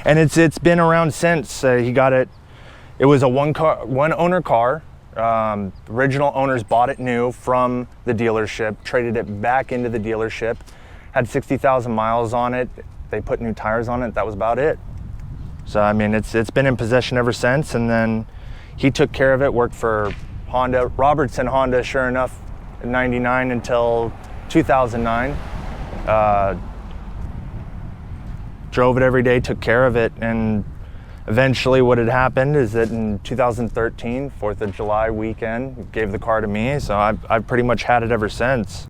And it's been around since. He got it. It was a one owner car. Original owners bought it new from the dealership, traded it back into the dealership, had 60,000 miles on it. They put new tires on it. That was about it. So I mean, it's been in possession ever since. And then he took care of it. Worked for Honda, Robertson Honda, sure enough, in '99 until 2009. Drove it every day, took care of it, and eventually what had happened is that in 2013, 4th of July weekend, gave the car to me, so I've pretty much had it ever since.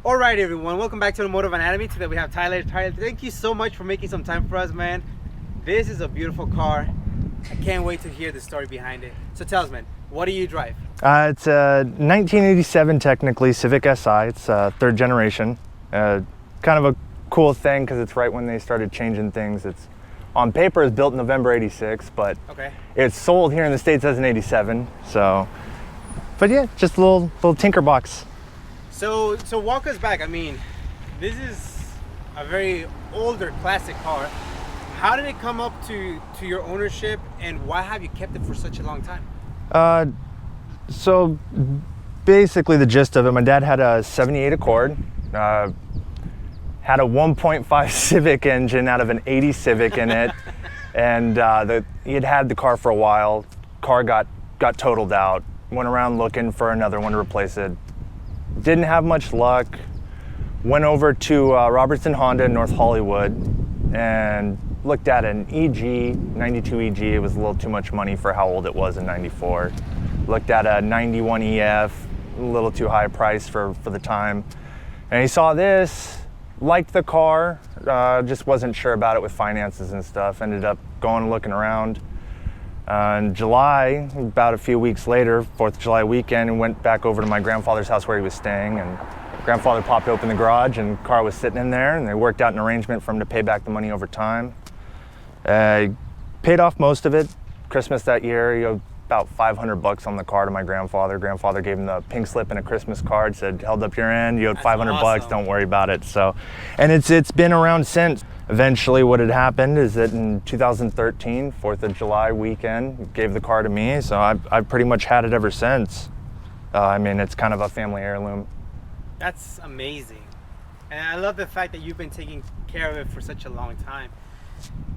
All right, everyone, welcome back to the Motive Anatomy. Today we have Tyler. Tyler, thank you so much for making some time for us, man. This is a beautiful car. I can't wait to hear the story behind it. So tell us, man, what do you drive? It's a 1987 technically Civic SI. It's third generation. Kind of a cool thing because it's right when they started changing things. It's on paper it's built in November '86, but it's sold here in the States as an '87. So, but yeah, just a little tinker box. So walk us back. I mean, this is a very older classic car. How did it come up to your ownership, and why have you kept it for such a long time? So basically the gist of it, my dad had a '78 Accord, had a 1.5 Civic engine out of an '80 Civic in it, and he had the car for a while. Car got totaled out, went around looking for another one to replace it. Didn't have much luck. Went over to Robertson Honda in North Hollywood and looked at an EG, 92 EG. It was a little too much money for how old it was in '94. Looked at a 91 EF, a little too high price for the time. And he saw this, liked the car, just wasn't sure about it with finances and stuff. Ended up going and looking around. In July, about a few weeks later, 4th of July weekend, and went back over to my grandfather's house where he was staying, and grandfather popped open the garage and the car was sitting in there, and they worked out an arrangement for him to pay back the money over time. Paid off most of it. Christmas that year, he owed about $500 on the car to my grandfather. Grandfather gave him the pink slip and a Christmas card, said, held up your end, you owed $500, awesome. Don't worry about it. So, and it's been around since. Eventually what had happened is that in 2013, 4th of July weekend, gave the car to me, so I've pretty much had it ever since. I mean, it's kind of a family heirloom. That's amazing. And I love the fact that you've been taking care of it for such a long time.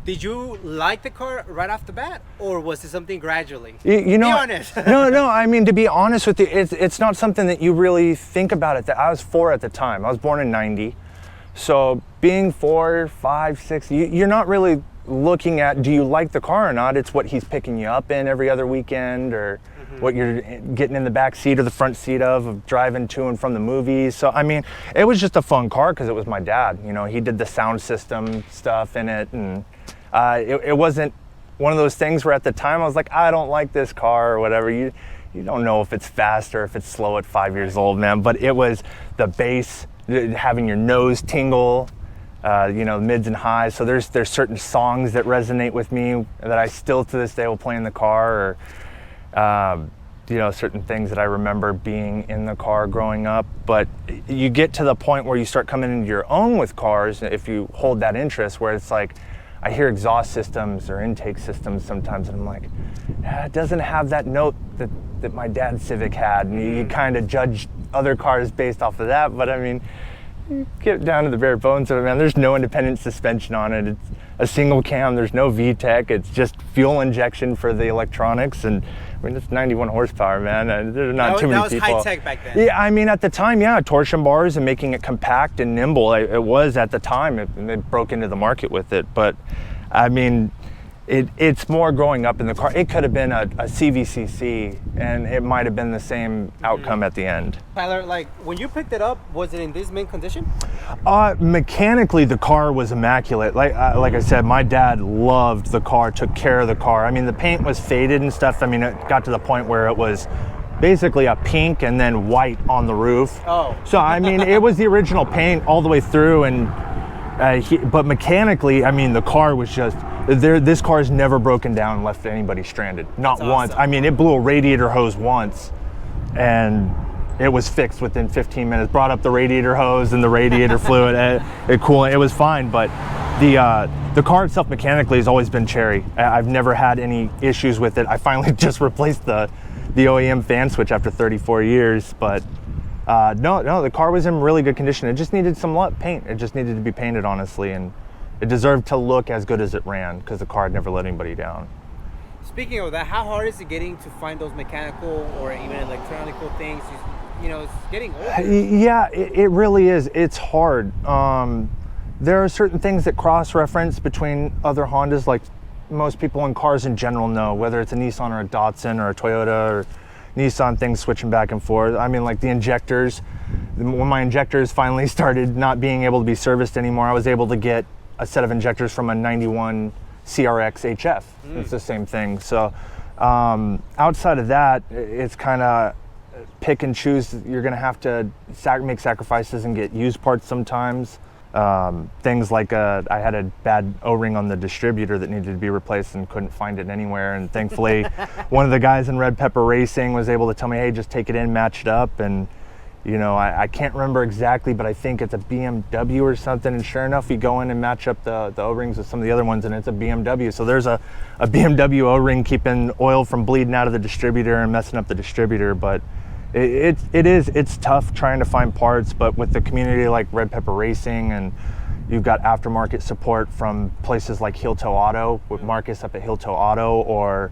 Did you like the car right off the bat, or was it something gradually? You know, be honest. No. I mean, to be honest with you, it's not something that you really think about it. I was 4 at the time. I was born in '90. So being 4, 5, 6, you're not really looking at, do you like the car or not? It's what he's picking you up in every other weekend, or what you're getting in the back seat or the front seat of driving to and from the movies. So, I mean, it was just a fun car because it was my dad. You know, he did the sound system stuff in it, and it wasn't one of those things where at the time I was like, I don't like this car or whatever. You don't know if it's fast or if it's slow at 5 years old, man. But it was the bass, having your nose tingle, you know, mids and highs. So there's certain songs that resonate with me that I still to this day will play in the car, or you know, certain things that I remember being in the car growing up. But you get to the point where you start coming into your own with cars, if you hold that interest, where it's like, I hear exhaust systems or intake systems sometimes, and I'm like, it doesn't have that note that my dad's Civic had. And you kind of judge other cars based off of that, but I mean, you get down to the bare bones of it, man. There's no independent suspension on it. It's a single cam. There's no VTEC. It's just fuel injection for the electronics, and I mean, it's 91 horsepower, man. There's not too many people. That was high tech back then. Yeah, I mean, at the time, yeah, torsion bars and making it compact and nimble. It was at the time, and they broke into the market with it. But I mean, it's more growing up in the car. It could have been a CVCC, and it might have been the same outcome at the end. Tyler, like, when you picked it up, was it in this mint condition? Mechanically, the car was immaculate. Like I said, my dad loved the car, took care of the car. I mean, the paint was faded and stuff. I mean, it got to the point where it was basically a pink and then white on the roof. Oh. So, I mean, it was the original paint all the way through, and but mechanically, I mean, the car was just, This car has never broken down and left anybody stranded. Not That's once. awesome. I mean, it blew a radiator hose once, and it was fixed within 15 minutes. Brought up the radiator hose and the radiator fluid, it cooled. It was fine, but the car itself mechanically has always been cherry. I've never had any issues with it. I finally just replaced the OEM fan switch after 34 years, but no, the car was in really good condition. It just needed some paint. It just needed to be painted, honestly, and it deserved to look as good as it ran because the car had never let anybody down. Speaking of that, how hard is it getting to find those mechanical or even electronical things? You know, it's getting older. Yeah, it really is. It's hard. There are certain things that cross-reference between other Hondas, like most people in cars in general know, whether it's a Nissan or a Datsun or a Toyota or Nissan, things switching back and forth. I mean, like the injectors, when my injectors finally started not being able to be serviced anymore, I was able to get a set of injectors from a 91 CRX HF. It's the same thing. So outside of that, it's kind of pick and choose. You're going to have to make sacrifices and get used parts sometimes. Things like I had a bad O-ring on the distributor that needed to be replaced and couldn't find it anywhere, and thankfully one of the guys in Red Pepper Racing was able to tell me, hey, just take it in, match it up. And you know, I can't remember exactly, but I think it's a BMW or something, and sure enough, you go in and match up the O-rings with some of the other ones, and it's a BMW. So there's a BMW O-ring keeping oil from bleeding out of the distributor and messing up the distributor. But it's tough trying to find parts, but with the community like Red Pepper Racing, and you've got aftermarket support from places like Heel Toe Auto with Marcus up at Heel Toe Auto, or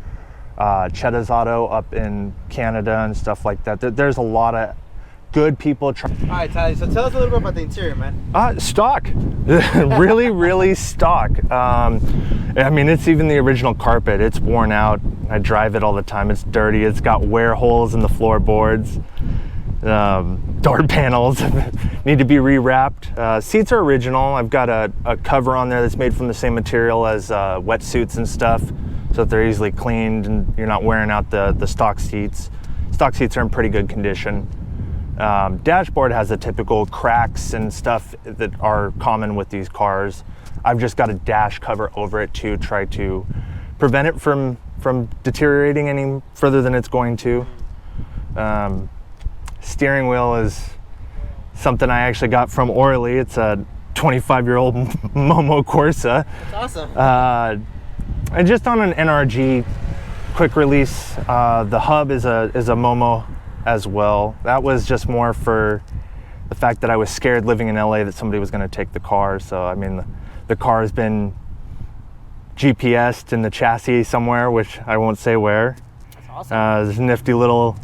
Chetta's Auto up in Canada and stuff like that. There's a lot of good people. All right, Tyler, so tell us a little bit about the interior, man. Stock. really stock. I mean, it's even the original carpet. It's worn out. I drive it all the time. It's dirty. It's got wear holes in the floorboards. Door panels need to be rewrapped. Seats are original. I've got a cover on there that's made from the same material as wetsuits and stuff, so that they're easily cleaned and you're not wearing out the stock seats. Stock seats are in pretty good condition. Dashboard has the typical cracks and stuff that are common with these cars. I've just got a dash cover over it to try to prevent it from deteriorating any further than it's going to. Steering wheel is something I actually got from Orly. It's a 25-year-old Momo Corsa. That's awesome. And just on an NRG quick release, the hub is a Momo as well. That was just more for the fact that I was scared living in LA that somebody was going to take the car. So I mean, the car has been GPSed in the chassis somewhere, which I won't say where. That's awesome. There's a nifty little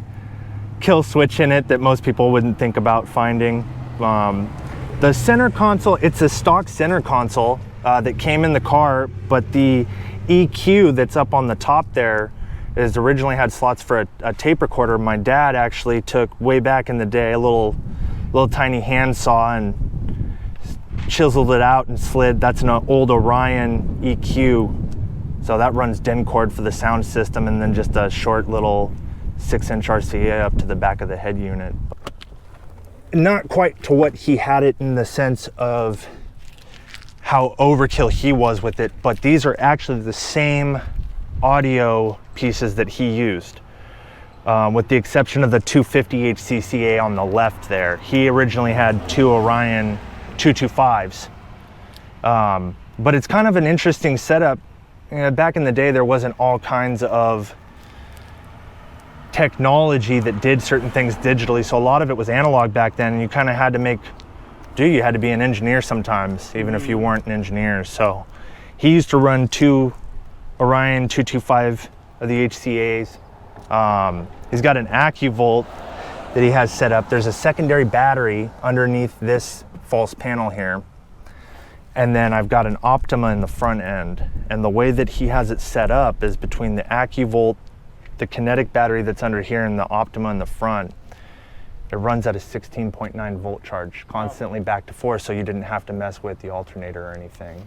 kill switch in it that most people wouldn't think about finding. The center console, it's a stock center console that came in the car, but the EQ that's up on the top there is originally had slots for a tape recorder. My dad actually took way back in the day a little tiny hand saw and chiseled it out and slid. That's an old Orion EQ, so that runs DIN cord for the sound system, and then just a short little 6-inch RCA up to the back of the head unit. Not quite to what he had it in the sense of how overkill he was with it, but these are actually the same audio pieces that he used, with the exception of the 250 HCCA on the left there. He originally had two Orion 225s, but it's kind of an interesting setup. You know, back in the day, there wasn't all kinds of technology that did certain things digitally, so a lot of it was analog back then, and you kind of had to make do. You had to be an engineer sometimes, even if you weren't an engineer. So he used to run two Orion 225 of the HCAs. He's got an AccuVolt that he has set up. There's a secondary battery underneath this false panel here, and then I've got an Optima in the front end. And the way that he has it set up is between the AccuVolt, the kinetic battery that's under here, and the Optima in the front. It runs at a 16.9 volt charge constantly back to forth, so you didn't have to mess with the alternator or anything.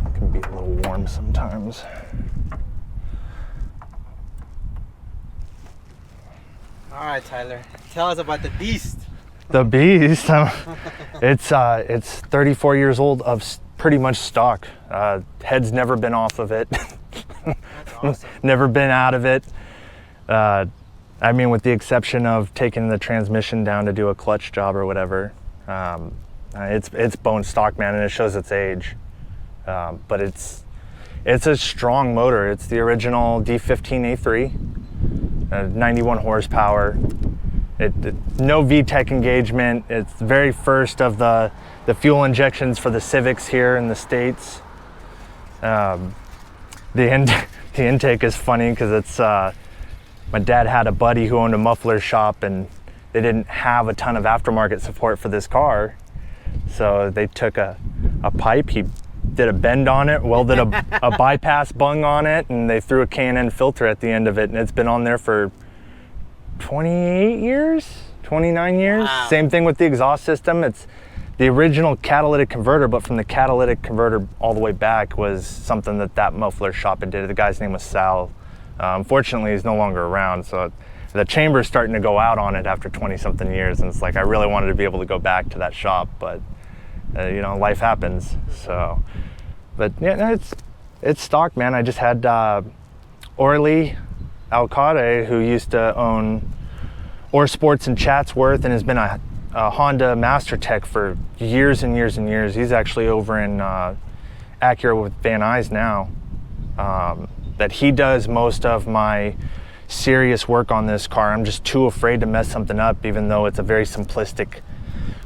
It can be a little warm sometimes. All right, Tyler, tell us about the beast. The beast. It's 34 years old of pretty much stock. Head's never been off of it. That's awesome. Never been out of it. I mean, with the exception of taking the transmission down to do a clutch job or whatever. It's bone stock, man, and it shows its age. But it's a strong motor. It's the original D15A3, 91 horsepower. No VTEC engagement. It's the very first of the fuel injections for the Civics here in the States. The intake is funny because it's my dad had a buddy who owned a muffler shop, and they didn't have a ton of aftermarket support for this car, so they took a pipe, he did a bend on it, welded a bypass bung on it, and they threw a K&N filter at the end of it, and it's been on there for 28 years, 29 years. Wow. Same thing with the exhaust system. It's the original catalytic converter, but from the catalytic converter all the way back was something that muffler shop had did. The guy's name was Sal. Unfortunately, he's no longer around, so the chamber's starting to go out on it after 20-something years, and it's like I really wanted to be able to go back to that shop, but you know, life happens. So, but yeah, no, it's stock, man. I just had Orly Alcade, who used to own Or Sports in Chatsworth and has been a Honda Master Tech for years and years and years. He's actually over in Acura with Van Nuys now. That he does most of my serious work on this car. I'm just too afraid to mess something up, even though it's a very simplistic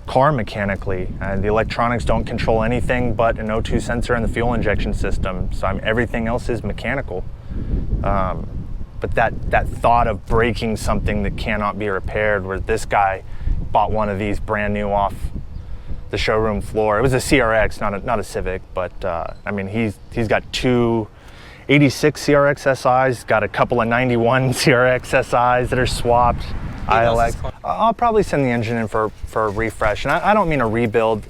car mechanically. The electronics don't control anything but an O2 sensor and the fuel injection system, so everything else is mechanical. But that thought of breaking something that cannot be repaired, where this guy bought one of these brand new off the showroom floor. It was a CRX, not a Civic, but I mean, he's got two 86 CRX SIs, got a couple of 91 CRX SIs that are swapped. ILX. I'll probably send the engine in for a refresh, and I don't mean a rebuild,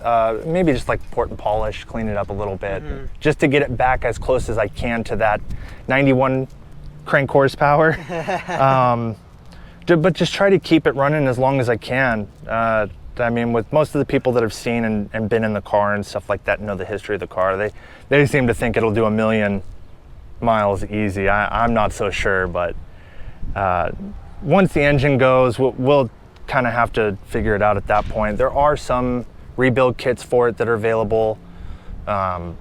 maybe just like port and polish, clean it up a little bit, just to get it back as close as I can to that 91 crank horsepower. But just try to keep it running as long as I can. I mean, with most of the people that have seen and been in the car and stuff like that, and know the history of the car, they seem to think it'll do 1 million miles easy. I'm not so sure, but once the engine goes, we'll kind of have to figure it out at that point. There are some rebuild kits for it that are available, and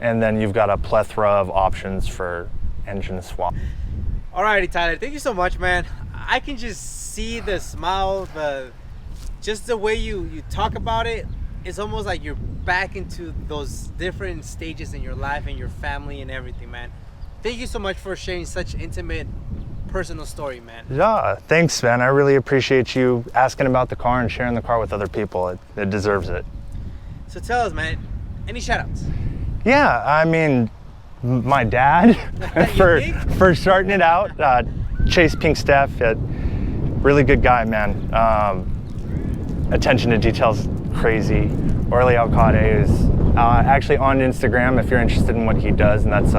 then you've got a plethora of options for engine swap. Alrighty, Tyler, thank you so much, man. I can just see the smile, just the way you talk about it. It's almost like you're back into those different stages in your life and your family and everything, man. Thank you so much for sharing such intimate, personal story, man. Yeah, thanks, man. I really appreciate you asking about the car and sharing the car with other people. It deserves it. So tell us, man, any shout-outs? Yeah, I mean, my dad for starting it out. Chase Pinkstaff, really good guy, man. Attention to details, crazy. Orly Alcade is actually on Instagram if you're interested in what he does, and that's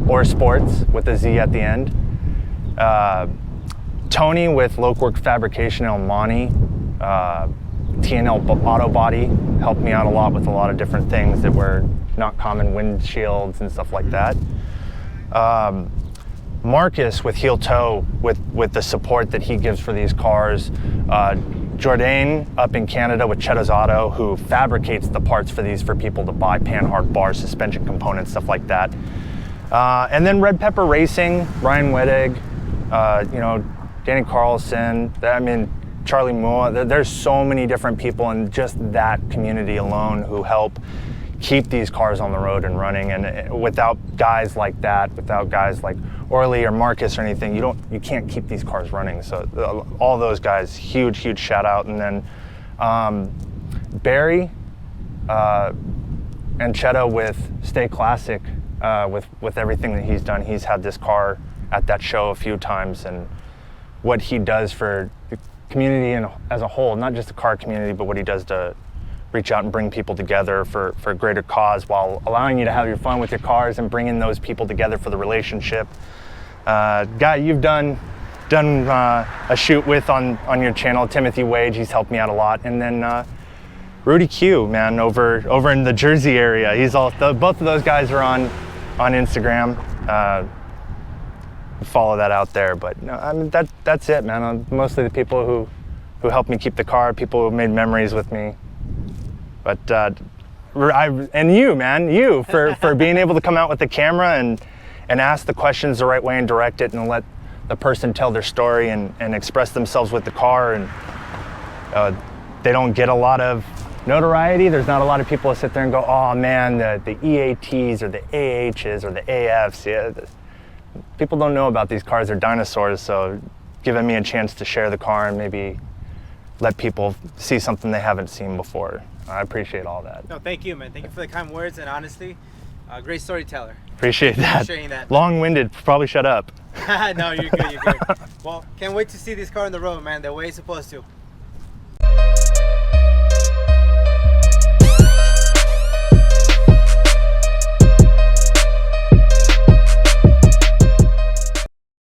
Or Sports with a Z at the end. Tony with Lokework Fabrication El Monte, TNL Auto Body, helped me out a lot with a lot of different things that were not common, windshields and stuff like that. Marcus with Heel Toe with the support that he gives for these cars. Jourdain up in Canada with Chedda's Auto, who fabricates the parts for these for people to buy, panhard bars, suspension components, stuff like that. And then Red Pepper Racing, Ryan Wettig, Danny Carlson, I mean, Charlie Moore. There's so many different people in just that community alone who help keep these cars on the road and running. And without guys like that, without guys like Orly or Marcus or anything, you can't keep these cars running. So all those guys, huge shout out. And then Barry and Cheddar with Stay Classic, with everything that he's done. He's had this car at that show a few times, and what he does for the community and as a whole, not just the car community, but what he does to reach out and bring people together for a greater cause while allowing you to have your fun with your cars and bringing those people together for the relationship. Guy you've done a shoot with on your channel, Timothy Wage, he's helped me out a lot. And then Rudy Q, man, over in the Jersey area. He's both of those guys are on Instagram. Follow that out there. But no, I mean that's it, man. Mostly the people who helped me keep the car, people who made memories with me. But and you, man, you for being able to come out with the camera and ask the questions the right way and direct it and let the person tell their story and express themselves with the car. And they don't get a lot of notoriety. There's not a lot of people that sit there and go, oh man, the EATs or the AHs or the AFs. Yeah, people don't know about these cars. They're dinosaurs. So giving me a chance to share the car and maybe let people see something they haven't seen before. I appreciate all that. No, thank you, man. Thank you for the kind words, and honestly, great storyteller. Appreciate that. Sharing that. Long-winded. Probably shut up. No, you're good. You're good. Well, can't wait to see this car on the road, man. The way it's supposed to.